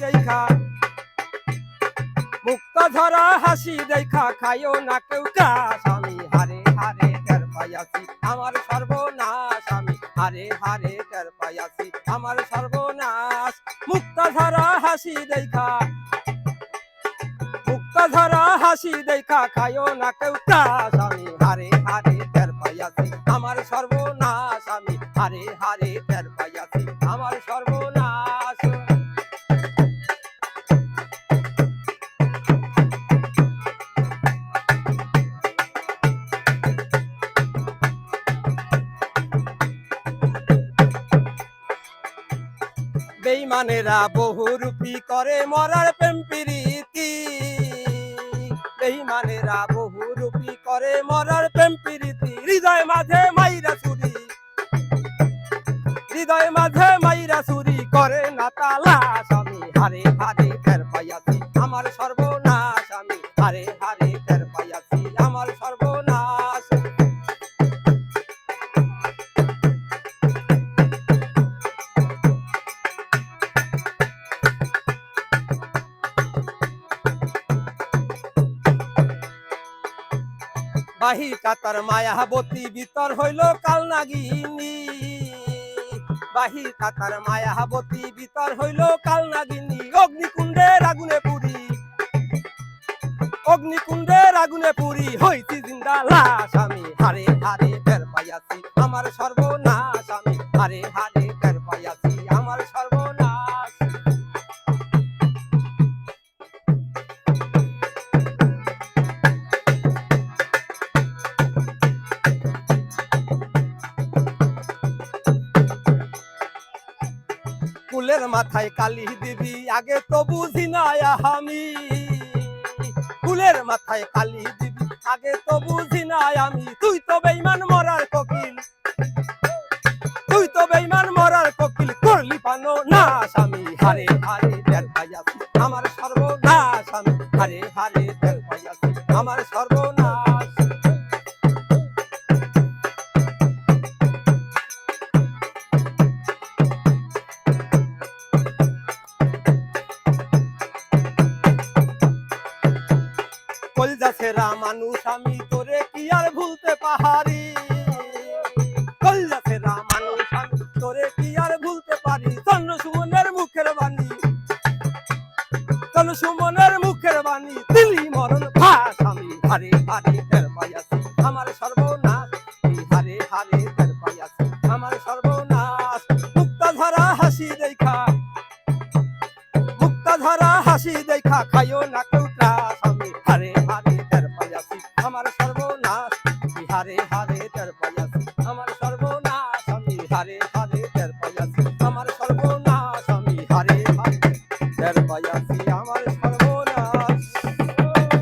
দেখা, মুক্ত ধরা হাসি দেখা খাইও না কেউ কাশ। আমি হারে হারে টের পাইয়াছি আমার সর্বনাশ, আমি হারে হারে টের পাইয়াছি আমার সর্বনাশ। মুক্ত ধরা হাসি দেখা, মুক্ত ধরা হাসি দেখা খাইও না কেউ কাশ। আমি হারে হারে টের পাইয়াছি আমার সর্বনাশ, আমি হারে হারে টের পাইয়াছি আমার সর্বনাশ। বেঈমানেরা বহুরূপী করে মরার প্রেম প্রীতি, বেঈমানেরা বহুরূপী করে মরার প্রেম প্রীতি। হৃদয় মাঝে মাইরা চুরি, হৃদয় মাঝে মাইরা চুরি করে না তালাশ। আমি হারে হারে টের পাইয়াছি আমার সর্বনাশ, আমি হারে হারে টের পাইয়াছি আমার সর্বনাশ। বাহি কাতার মায়াবতী ভিতর হইল কাল নাগিনী, বাহি কাতার মায়াবতী ভিতর হইল কাল নাগিনী। অগ্নিকুণ্ডের আগুনে পুরি, অগ্নিকুণ্ডের আগুনে পুরি হইছি জিন্দা লাশ। আমি হারে হারে টের পাইয়াছি আমার সর্বনাশ, আমি হারে হারে টের পাইয়াছি আমার সর্বনাশ। কুলের মাথায় কালি দিবি আগে তো বুঝি না আমি, কুলের মাথায় কালি দিবি আগে তো বুঝি না আমি। তুই তো বেঈমান মরার কোকিল, তুই তো বেঈমান মরার কোকিল করলি পানো নাশ। আমি হারে হারে টের পাইয়াছি আমার সর্বনাশ, আমি হারে হারে টের পাইয়াছি আমার সর্বনাশ। কলজা ছেড়া মানুষ আমি তোরে কি আর ভুলতে পারি, কলজা ছেড়া মানুষ আমি তোরে কি আর ভুলতে পারি। চন্দ্র সুমনের মুখের বাণী, চন্দ্র সুমনের মুখের বাণী দিলি মরণ ফাঁস। আমি হারে হারে টের পাইয়াছি আমার সর্বনাশ, আমি হারে হারে টের পাইয়াছি আমার সর্বনাশ। মুক্ত ধরা হাসি দেখা, মুক্ত ধরা হাসি দেখা খাইও না কেউ